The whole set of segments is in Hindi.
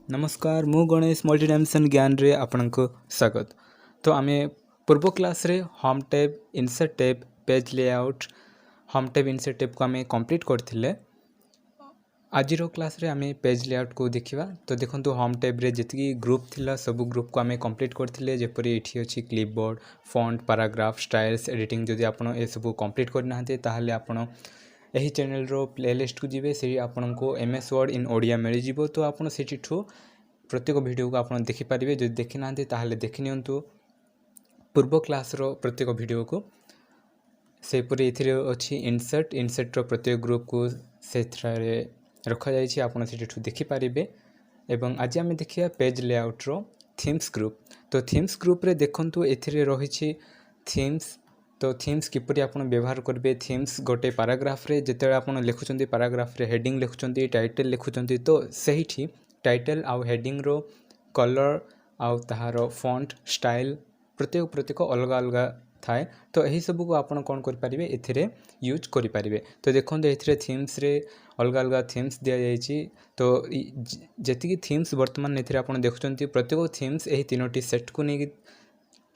नमस्कार मु गणेश मल्टीडायमेंशन ज्ञान रे आपनको स्वागत। तो आम पूर्व क्लास रे home tab insert tab page layout home tab insert tab को आम कंप्लीट करथिले। आज क्लास रे आम पेज लेआउट को देखिबा। तो देखंतु होम टैब रे जति ग्रुप थिला सब ग्रुप को आम कंप्लीट करथिले। जेपरि एठी अछि clipboard font paragraph styles editing. जदि आपण ए सब कंप्लीट करना ताहले आपण यही चैनल रो प्लेलिस्ट को जीवे से आपन को MS वर्ड इन ओडिया मिल जीवो। तो आपन सेठू प्रत्येक वीडियो को आपन देखि पारिबे। जदि देखि नांते ताहले देखि नियंतु पूर्व क्लास रो प्रत्येक वीडियो को। से पुरी इथिरे अछि इंसर्ट रो प्रत्येक ग्रुप को सेथरे रखा जायछि। आपन सेठू देखि पारिबे। एवं आज आमे देखिया पेज लेआउट रो थीम्स ग्रुप। तो थीम्स ग्रुप रे देखंतु एथिरे रहिछि थीम्स। तो थीम्स किपरि आपण व्यवहार करबे। थीम्स गोटे पैराग्राफ रे जेते आपण लिखुचंती पैराग्राफ रे हेडिंग लिखुचंती टाइटल लिखुचंती। तो सहीठी टाइटल आउ हेडिंग रो कलर आउ ताहारो फॉन्ट स्टाइल प्रत्येक अलग अलग थाए। तो यही सब को आपण कोन कर परिबे एथिरे यूज करि परिबे। तो देखंतु एथिरे थीम्स रे अलग अलग थीम्स दिया जायछि। तो जेतिकी थीम्स वर्तमान एथिरे आपण देखुचंती प्रत्येक थीम्स एही तीनोटी सेट को नै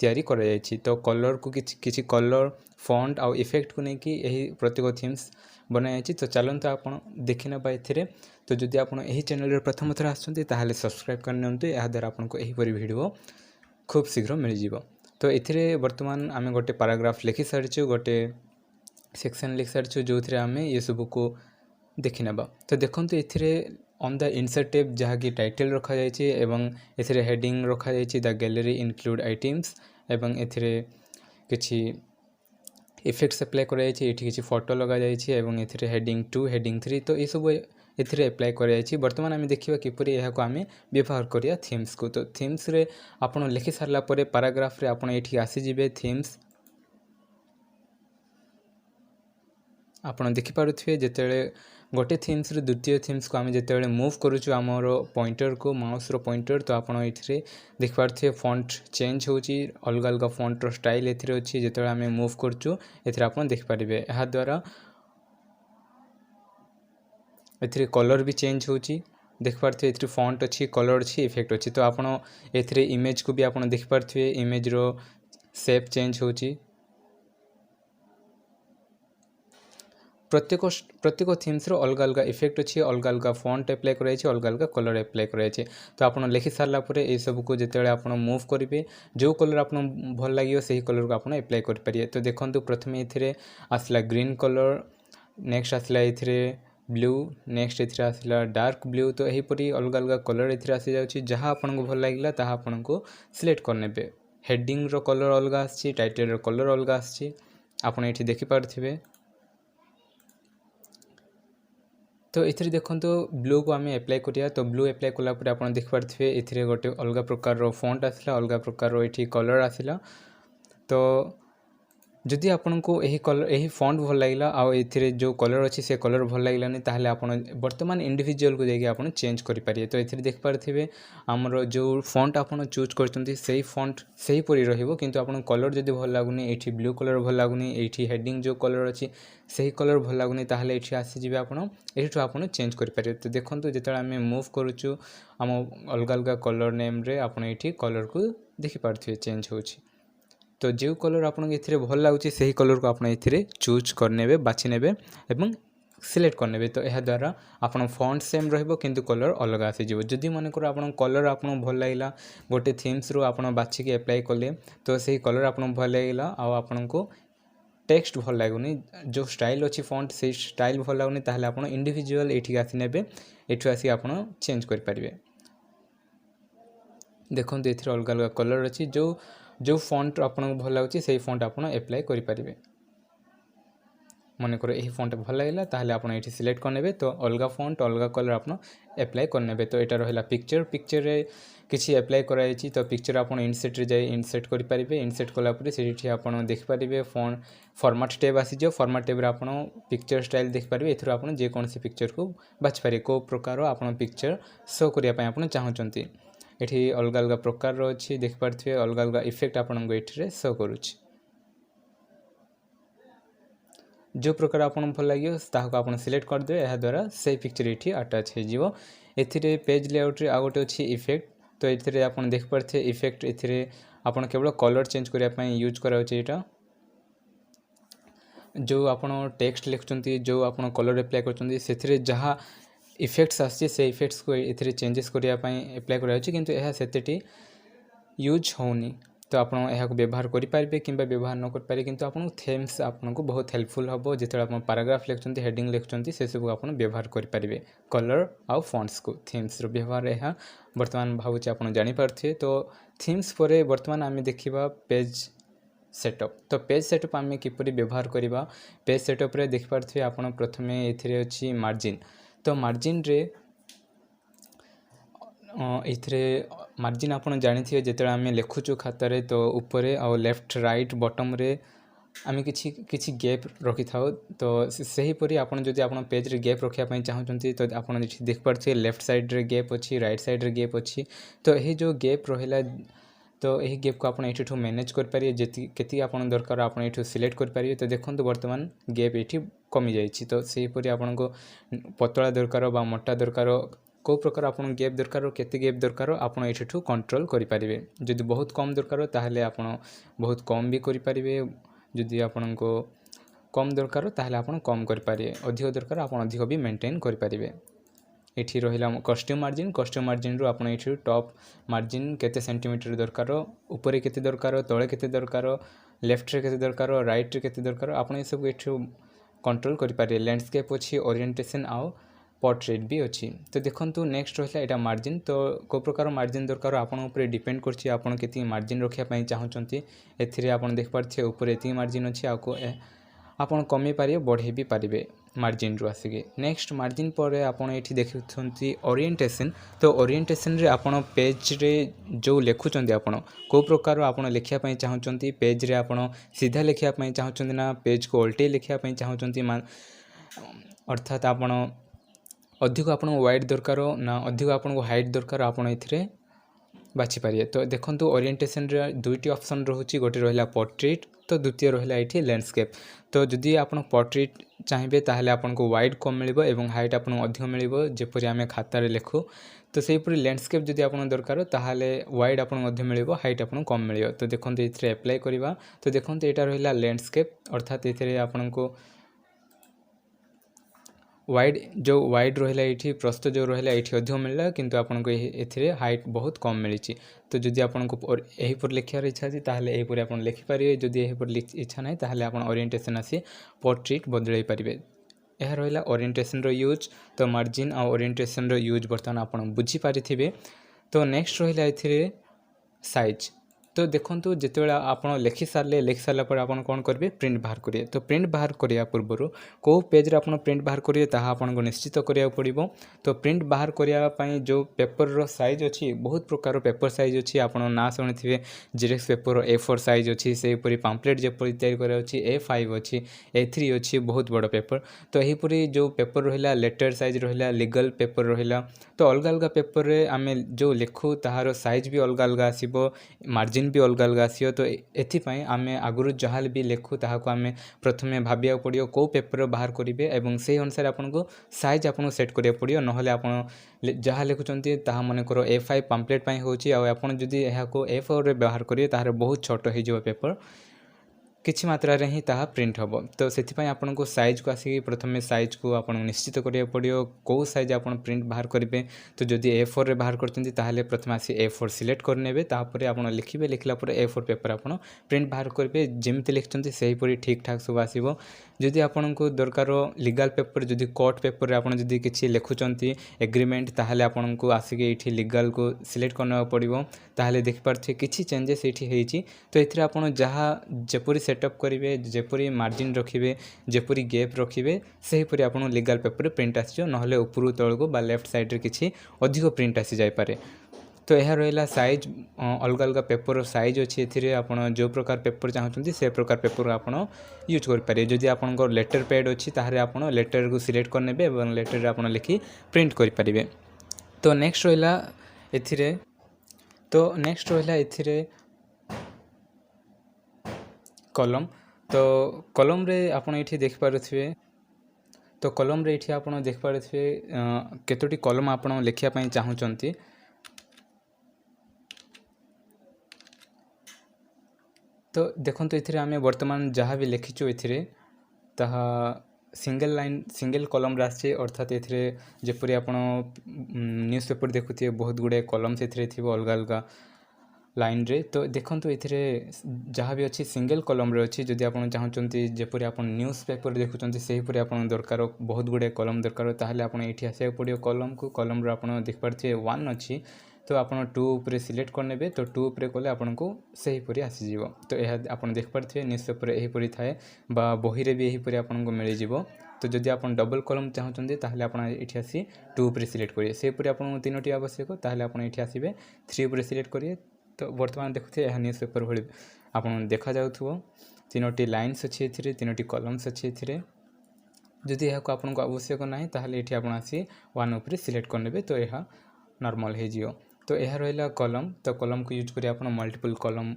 तैयारी करा जायछि। तो कलर को किछि कलर फॉन्ट आउ इफेक्ट को नेकी एही प्रत्येक थीम्स बनाई जायछि। तो चलंतु आपण देखिना बा एथिरे। तो जदि आपण एही चैनल रे प्रथम थर आछंती ताहाले सब्सक्राइब कर नियंतु। या द्वारा आपनको एही परि वीडियो खूब शीघ्र मिल जिवो। तो एथिरे वर्तमान आमे गोटे पैराग्राफ लिखि सारिछु गोटे सेक्शन लिखि सारिछु जोथरे आमे ये सब को देखि नेबा। तो देखंतु एथिरे ऑन द इंसर्ट टैब जहाँ की टाइटल रखा जायछि एवं एथिरे हेडिंग रखा जायछि द गैलरी इंक्लूड आइटम्स एवं एथिरे किछि इफेक्ट्स अप्लाई करा जायछि। एठी किछि फोटो लगा जायछि एवं एथिरे हेडिंग 2 हेडिंग 3 तो ए सब एथिरे अप्लाई करा जायछि। वर्तमान आमे देखिबा किपरि एहा को आमे व्यवहार करिया थीम्स को। तो थीम्स रे आपण लिखि सारला परे पैराग्राफ रे आपण एठी आसी जिवे थीम्स। आपण देखि पारुथिबे जेतेले गोटे थीम्स रे द्वितीय थीम्स को आमे जेतेले मूव करूछु हमर पॉइंटर को माउस रो पॉइंटर। तो आपण एथिरे देखि पारुथिबे फॉन्ट चेंज होची अलग अलग फॉन्ट रो स्टाइल एथिरे अछि। जेतेले आमे मूव करछु एथिरे आपण देखि पारिबे। एहा द्वारा एथिरे कलर भी चेंज होची देख पारथिबे। एथिरे फॉन्ट अछि कलर अछि इफेक्ट अछि। तो आपण एथिरे इमेज को भी आपण देख पारथिबे इमेज रो शेप चेंज होची। प्रत्येक थीम्स रो अलग अलग इफेक्ट अछि अलग अलग फॉन्ट अप्लाई करै छै अलग अलग कलर अप्लाई करै छै। तो आपण लिखि सारला परे ए सब को जेतेले आपण मूव करिवे जो कलर आपण भल लागियो सही कलर को आपण अप्लाई कर परिये। तो देखंतु प्रथमे एथिरे आसला ग्रीन कलर नेक्स्ट आसला एथिरे ब्लू नेक्स्ट एथिरे आसला डार्क ब्लू। तो एही परी अलग अलग कलर एथिरे आसी जाउछि जहाँ आपण को भल लागिला ताहा आपण को सिलेक्ट करनेबे। हेडिंग रो कलर अलग आछि टाइटल रो कलर अलग आछि आपण एठी देखि पारथिबे। तो एथिरे देखंतु ब्लू को आमे अप्लाई करिया। तो ब्लू अप्लाई कला परे आपण देख पारथिबे एथिरे गोटे अलग प्रकार रो फॉन्ट आसला अलग प्रकार रो एठी कलर आसिला। तो जदि आपन को एही कलर एही फॉन्ट भल लागिला आ एथिरे जो कलर अछि से कलर भल लागिलानी ताहले आपण वर्तमान इंडिविजुअल को जाके आपण चेंज करि पारिये। तो एथिरे देख पारथिबे हमरो जो फॉन्ट आपण चूज करचंती सेही फॉन्ट सेही परि रहिबो। किंतु आपण कलर जदि भल लागुनी एठी ब्लू कलर भल लागुनी एठी हेडिंग जो कलर अछि सेही कलर भल लागुनी ताहले एठी आसी जिवे आपण एठू आपण चेंज करि पारिये। तो देखंतु जेतले आमे मूव करूछु हम अलग अलग कलर नेम रे आपण एठी कलर को देखि पारथिबे चेंज होछि। तो जो कलर आपन एथिरे भल लागुछि सही कलर को आपन एथिरे चूज करनेबे बाछि नेबे एवं सिलेक्ट करनेबे। तो एहा द्वारा आपन फॉन्ट सेम रहइबो किंतु कलर अलग आसी जिवो। जदि मन कर आपन कलर आपन भल लागिला गोटे थीम्स रो आपन बाछि के अप्लाई करले तो सही कलर आपन भल लागिला आ आपन को टेक्स्ट भल लागुनी जो स्टाइल अछि फॉन्ट से स्टाइल भल लागुनी ताहले आपन इंडिविजुअल एठी आसी नेबे एठू आसी आपन चेंज कर परिबे। देखंतु एथिरे अलग अलग कलर अछि जो फॉन्ट आपन भल लागुछि सेही फॉन्ट आपन अप्लाई करि परिबे। मन करो एही फॉन्ट भल लागिला ताहले आपन एठी सिलेक्ट करनेबे। तो अलग फॉन्ट अलग कलर आपन अप्लाई करनेबे। तो एटा रहला पिक्चर रे किछि अप्लाई करा जायछि। तो पिक्चर आपन इनसर्ट रे जाय इनसर्ट करि परिबे। इनसर्ट कला परे सेठी आपन देख परिबे फॉन्ट फॉर्मेट टैब आसी जो फॉर्मेट टैब रे आपन पिक्चर स्टाइल देख परिबे। एथरो आपन जे कोनसी पिक्चर को बाछ पारे को प्रकार आपन पिक्चर शो करिया पय आपन चाहचंती। एठी अलग अलग प्रकार रो अछि देख पारथिबे अलग अलग इफेक्ट आपन को एठी रे शो करूछि। जो प्रकार आपन भल लागियो ताहा को आपन सिलेक्ट कर देबे। एहा द्वारा सही पिक्चर एठी अटैच हे जिवो। एथिरे पेज लेआउट रे आ गोटे अछि इफेक्ट तो एथिरे आपण देख पारथे इफेक्ट एथिरे आपण केवल कलर चेंज करिया पई यूज कराउछि एटा जो आपण टेक्स्ट लिखुचंती जो आपण कलर अप्लाई करचंती सेथिरे जहा इफेक्ट्स आछि से इफेक्ट्स को एथिरे चेंजेस करिया पई अप्लाई कराउछि किंतु एहा सेतेटी यूज होनी तो आप व्यवहार करेंगे कि व्यवहार न करें किंतु आपन थेम्स आपको बहुत हेल्पफुल हम जो आप पैराग्राफ लिखुं हेडिंग लिखुं से सब आप व्यवहार करेंगे कलर आउ फॉन्ट्स को थीम्स व्यवहार यह बर्तमान भावुँ आप जानीपारे तो थीम्स पर बर्तमान आम देखा पेज सेटअप तो पेज सेटअप आम किपर व्यवहार करवा पेज सेटअप रे देखिपारे आप प्रथम ये अच्छी मार्जिन तो मार्जिन रे इथरे मार्जिन आपन जानिथिबे जेतेला आमे लेखुचु खातारे तो ऊपरे आ लेफ्ट राइट बॉटम रे आमे किछि गैप रखि थाउ तो सही परी आपन जदि आपन पेज रे गैप रखिया पई चाहउचंती तो आपन देख पारछे लेफ्ट साइड रे गैप अछि राइट साइड रे गैप अछि तो एही जो गैप रहिला तो यही गैप को आपन एठू मैनेज कर पारिए जेति केति आपन दरकार आपन एठू सिलेक्ट कर पारिए तो देखंतु वर्तमान गैप एठी कमी जाईछि तो सही परी आपन को पतला दरकार बा मोटा दरकार को प्रकार आपन गैप दरकार केते गैप दरकार आपन एठू कंट्रोल करि पारिबे जदि बहुत कम दरकार ताहले आपन बहुत कम भी करि पारिबे जदि आपन को कम दरकार ताहले आपन कम करि पारिबे अधिक दरकार आपन अधिक भी मेंटेन करि पारिबे एठी रहिला कस्टम मार्जिन रो आपन एठी टॉप मार्जिन केते सेंटीमीटर दरकार ऊपर केते दरकार तळे केते दरकार लेफ्ट रे केते दरकार राइट रे केते दरकार आपन ए सब एठी कंट्रोल करि पारिबे लैंडस्केप अछि ओरिएंटेशन आउ पोर्ट्रेट भी अच्छी तो देखो नेक्स्ट रहा यहाँ मार्जिन तो को प्रकार मार्जिन दरकार आपन ऊपर डिपेंड करछि आपन केति मार्जिन रखिया पई चाहउचंती एथिरे आपन देख पारछे ऊपर एति मार्जिन अछि आको आपन कमी पारिबे बढ़े भी पारिबे मार्जिन रो आसिके नेक्स्ट मार्जिन पर आपन एठी देखुछंती ओरिएंटेशन तो ओरिएंटेशन रे आपन पेज रे जो लेखुचंती आपन को प्रकार आपन लिखिया पई चाहउचंती पेज रे आपन सीधा लिखिया पई चाहउचंती ना पेज को उल्टे लिखिया पई चाहउचंती अर्थात आपन अधिक आपन वाइड दरकार ना अधिक आपन को हाइट दरकार आपन एथिरे बाछि पारिए तो देखंतु ओरिएंटेशन रे दुईटी ऑप्शन रहउची गोटे रहिला पोर्ट्रेट तो द्वितीय रहिला एठी लैंडस्केप तो जदि आपन पोर्ट्रेट चाहिबे ताहले आपन को वाइड कम मिलिबो एवं हाइट आपन अधिक मिलिबो जेपरि आमे खाता रे लेखु तो सेही परि लैंडस्केप जदि आपन दरकार ताहले वाइड आपन अधिक मिलिबो हाइट आपन कम मिलियो तो देखंतु एथिरे अप्लाई करबा तो देखंतु एटा रहिला लैंडस्केप अर्थात एथिरे आपन को वाइड रहिला एठी प्रस्थ जो रहिला एठी अधिक मिलला किंतु आपन को एथिरे हाइट बहुत कम मिलिछि तो जदि आपन को एही पर लिखियार इच्छा अछि ताहले एही पर आपन लिखि पारिबे जदि एही पर इच्छा नै ताहले आपन ओरिएंटेशन आसी पोर्ट्रेट बदलै पारिबे यह रहिला ओरिएंटेशन रो यूज तो मार्जिन आ ओरिएंटेशन रो यूज बर्तमान आपन बुझी पारिथिबे तो नेक्स्ट रहिला एथिरे साइज तो देखंतु जेतेबेला आपण लिखि सारला पर आपण कोन करबे प्रिंट बाहर करिए तो प्रिंट बाहर करिया पूर्वरु को पेज रे आपण प्रिंट बाहर करिए ताहा आपण को निश्चित करिया पड़िबो तो प्रिंट बाहर करिया पई जो पेपर रो साइज अछि बहुत प्रकार पेपर साइज अछि आपण ना सुनिथिबे जेरेक्स पेपर A4 साइज अछि से परि पैम्फलेट जे परि तयार करे अछि A5 अछि A3 अछि बहुत बड़ पेपर तो एही परि जो पेपर रहिला लेटर साइज रहिला लीगल पेपर रहिला तो अलग अलग पेपर रे आमे जो लिखु ताहार साइज भी अलग अलग आसीबो मार्जिन भी अलग अलग आसियो तो एथिपाई आमे आगुरु जहाल भी लेखु ताहाको आमे प्रथमे भाबिया पड़ियो को पेपर बाहर करिवे एवं सेही अनुसार आपन को साइज आपन सेट करिया पड़ियो नहले आपन जहा लिखुचंती ताहा मने करो A5 पैम्फलेट पई होची आ आपन जदी एहा को A4 रे बाहर करियो ताहार बहुत छोट हे जो पेपर किछि मात्रा रे ही ताहा प्रिंट हबो तो सेथिपाई आपन को साइज को आसी प्रथमे साइज को आपन निश्चित करिया पड़ियो को साइज आपन प्रिंट बाहर करिवे तो जदी A4 रे बाहर करचंती ताहाले प्रथमे आसी A4 सिलेक्ट करनेबे तापर आपन लिखिबे लिखला पर A4 पेपर आपन प्रिंट बाहर करिवे जेमति लिखचंती सही परि ठीक ठाक सब आसीबो जदी आपन को दरकार लीगल पेपर जदी कोर्ट पेपर रे आपन जदी किछि लिखुचंती एग्रीमेंट ताहाले आपन को आसी एठी लीगल को सिलेक्ट करना पड़िबो ताहाले देख पारथे किछि चेंजेस एठी हेची तो एथिरे आपन जहा जेपरि सेटअप करिवे जेपरि मार्जिन रखिवे जेपरि गैप रखिवे सही परि आपन लीगल पेपर प्रिंट आसीजो नहले ऊपरु तळको बा लेफ्ट साइड रे किछि अधिक प्रिंट आसी जाय पारे तो यह रहिला साइज अलग अलग पेपर साइज अच्छी एथिरे आपन जो प्रकार पेपर चाहउचंती से प्रकार पेपर आपन यूज कर पारे जदि आपन को लेटर पैड अच्छी ताहारे आपन लेटर को सिलेक्ट करनेबे एवं लेटर रे आपन लिखि प्रिंट कर पारिबे तो नेक्स्ट रहिला एथिरे कलम तो कलम रे आपन एठी देख पारुथिबे तो कलम रे ये आप देखिपे केतोटी कलम आप लिखापी चाहूँगी। तो देखो ये आम बर्तमान जहाँ भी लिखीचु ए सिंगल लाइन सिंगल कलम आसी अर्थात ये जपरी आप न्यूज़ पेपर देखुए बहुत गुड़े कलम से थी अलग अलग लाइन रे। तो देखो ये जहाँ भी अच्छी सिंगल कलम रे अच्छी जदि आप चाहते जपरी आप न्यूज़ पेपर देखुं से हीपरी आप दरकार बहुत गुड़े कलम दरकार ताहले आप ये आसा पड़ो कलम को कलम आप देखिपे 1 अच्छी तो आप 2 उपरे सिलेक्ट करने तो 2 उपरे कले आपन को से हीपरी आसीज। तो यह आप देखिपे न्यूज़ पेपर यहीपरी थाए बा बही रे भी यहीपरी आपन को मिल जाव। तो जदि आप डबल कलम चाहते ताहले आप ये आसी 2 उपरे सिलेक्ट करेंगे से आपको 3टी आवश्यक ताहले आप ये आसबे 3 उपरे सिलेक्ट करेंगे। तो बर्तमान देखुए यह न्यूज़ पेपर भाई आप देखा जाउथुव 3टी लाइन्स अच्छी 3टी कलम्स अच्छी जदि यह आपको आवश्यक ना ताहले ये आप आसी 1 उपरे सिलेक्ट करने तो यह नॉर्मल हो। तो यह रहा कलम। तो कलम को यूज करी आप मल्टीपल कलम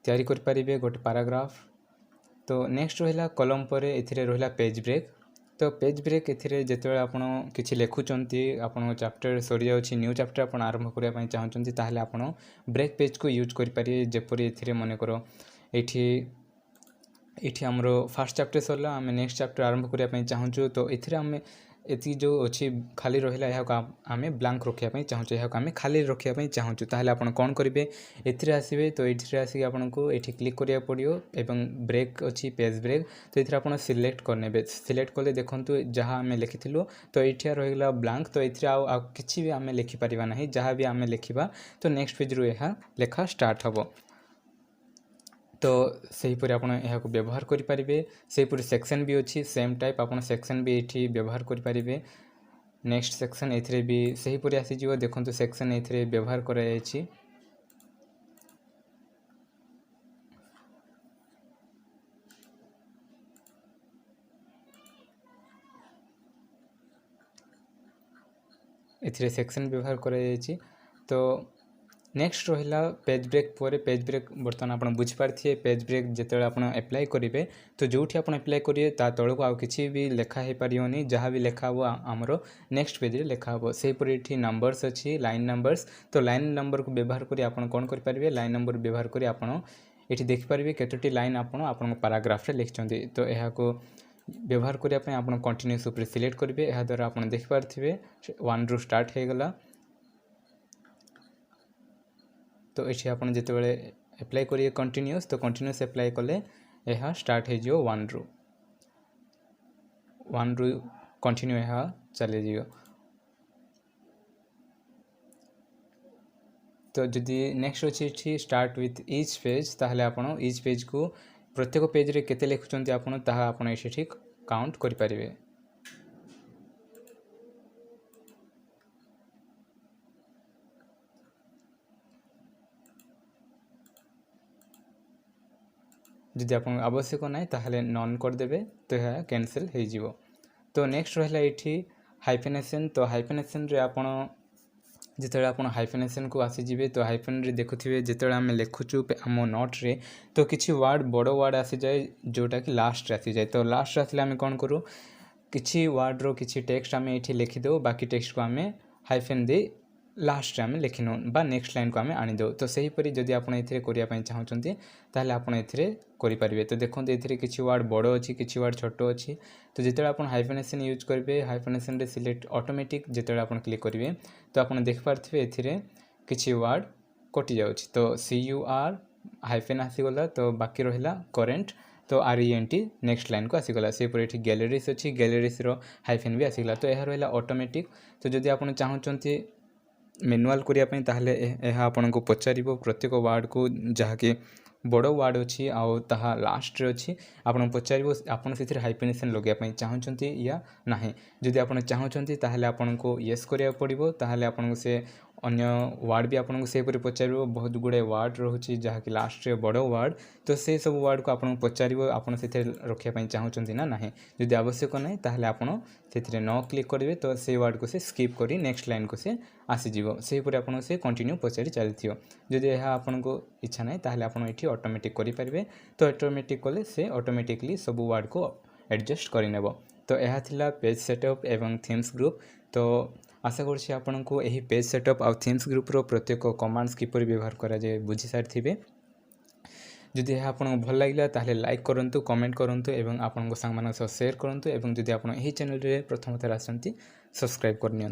तैयारी कर पारिबे गोटे पैराग्राफ। तो नेक्स्ट रहा कलम पर एथिरे रहा पेज ब्रेक। तो पेज ब्रेक एथिरे जेतेबेले आपण किछि लेखुचंती आपण चैप्टर सरी जाउछि न्यू चैप्टर आपण आरंभ करिया पई चाहउचंती ताहले आपण ब्रेक पेज को यूज करि पारि जेपरि एथिरे मने करो एठी हमरो फर्स्ट चैप्टर सरला आमे नेक्स्ट चैप्टर आरंभ करिया पई चाहउछु। तो एथिरे आमे एति जो अच्छी खाली रहा यह आम ब्लांक रखापी चाहूँ यह आम खाली रखापी चाहूँ ताहले आप कौन करेंगे एथिरे आसबे। तो ये आसिक आपको ये क्लिक करा पड़ो एवं ब्रेक अच्छी पेज ब्रेक तो ये आप सिलेक्ट करने सिलेक्ट कले देखूँ जहाँ आम लिखिलु तो ये रहीगला ब्लांक। तो ये कि भी आम लिखिपर ना जहाँ भी आम लिखा तो नेक्स्ट पेज रू यह लेखा स्टार्ट हम। तो सहीपरि आप व्यवहार करेंगे सेहीपरि सेक्शन भी अच्छी सेम टाइप आप सेक्शन भी ये व्यवहार करेंगे। नेक्स्ट सेक्शन ए भी सहीपरि आसीज देखो सेक्शन ए व्यवहार कराई सेक्शन व्यवहार कराई। तो नेक्स्ट रहा पेज ब्रेक पर पेज ब्रेक बर्तमान आप बुझीपारे पेज ब्रेक जिते आप एप्लाय करेंगे तो जो आप एप्लाय करेंगे ता तौक आउ कि भी लेखा हो पारे जहाँ भी लेखा वो आमर नेक्स्ट पेज रे लेखा हो सेहीपरि ये नंबर्स अच्छी लाइन नंबर्स। तो लाइन नंबर को व्यवहार करी आप कौन करेंगे लाइन नंबर व्यवहार करी आप ये देखिपारे केतोटी लाइन आपन पैराग्राफ रे लिखिं। तो यह को व्यवहार करने आप कंटिन्यूअस उपर सिलेक्ट करेंगे यह द्वारा आप देखिपारे 1 रू स्टार्ट हो गला। तो ये आप जिते एप्लाय करेंगे कंटिन्यूअस तो कंटिन्यूअस एप्लाय कले यह स्टार्ट हो 1 रू कंटिन्यू यह चली जाओ। तो जदि नेक्स्ट अच्छी स्टार्ट विथ ईच पेज ताहले आपण ईच पेज को प्रत्येक पेज रे केते लिखुचंती आपण ताहा आपण एसे ठीक काउंट करि परिबे। जदि आप आवश्यक ना ताहले नॉन करदेवे तो यह कैंसिल हो जिवो। तो नेक्स्ट रहा ये हाइफेनेशन। तो हाइफेनेशन रे आपण जिते आप हाइफेनेशन को आसीजे तो हाइफेन रे देखुए जिते आम लिखुचु आम नोट रे तो किसी वर्ड बड़ वर्ड आसी जाए जोटा कि लास्ट आसी जाए। तो लास्ट आसले आम कौन करूँ किसी वर्ड रो किसी टेक्स्ट आम ये लिखिदेव बाकी टेक्स्ट को आम हाइफेन दे लास्ट आम लिखिनु बा नेक्स्ट लाइन को आम आनीदेव। तो सहीपरि जदि आप करने चाहते ताहले आप करेंगे। तो देखो ये किसी वर्ड बड़ अच्छी किसी वर्ड छोट अच्छी तो जिते आप हाइफेनेशन यूज करेंगे हाइफेनेशन रे सिलेक्ट ऑटोमेटिक जिते आप क्लिक करेंगे तो आप देखिपारे ए किसी वर्ड कटि जाऊँ। तो CUR हाइफेन आसीगला तो बाकी रहा करेंट तो RENT नेक्स्ट लाइन को आसीगला सेपर ये गैलरीज अच्छी गैलरीज हाइफेन भी आसीगला। तो यह रहा ऑटोमेटिक। तो जदि आप चाहते मैनुअल करने ताहले यह आपन को पचार प्रत्येक वार्ड को जहाँकि बड़ वार्ड अच्छी आउ ताहा लास्ट रे अच्छी आपन पचार आपन से हाइफेनेशन लगे चाहते या ना। जदि आप चाहते ताहले आपन को येस करिया पड़िबो ताहले आपन को से अन्य वार्ड भी आपन को सेपरि पचार बहुत गुड़े वार्ड रोचे जहाँकि लास्ट रे बड़ वार्ड तो से सब वार्ड को आपन पचार आपन से रखापी चाहते ना ना। जदि आवश्यक ना ताहले आपन से न क्लिक करेंगे तो से वार्ड को से स्किप करी नेक्स्ट लाइन को से आसीज सेहीपरि आपन से कंटिन्यू पचारि चलती। जदि यह आपन को इच्छा ना ताहले आपन ये ऑटोमेटिक करेंगे। तो ऑटोमेटिक कले से ऑटोमेटिकली सब वार्ड को एडजस्ट कर नेब। तो यह थिला पेज सेटअप एवं थीम्स ग्रुप। तो आशा करुँच आपको यही पेज सेटअप आउ थीम्स ग्रुपर प्रत्येक कमांड्स किपर व्यवहार कराए बुझी सारी। जदि यह आपको भल लगे ताहले लाइक करूँ, कमेंट करूँ और आपंक सांग सेयार करूँ। जदि आप चैनल प्रथम थर आसती सब्सक्राइब करनी।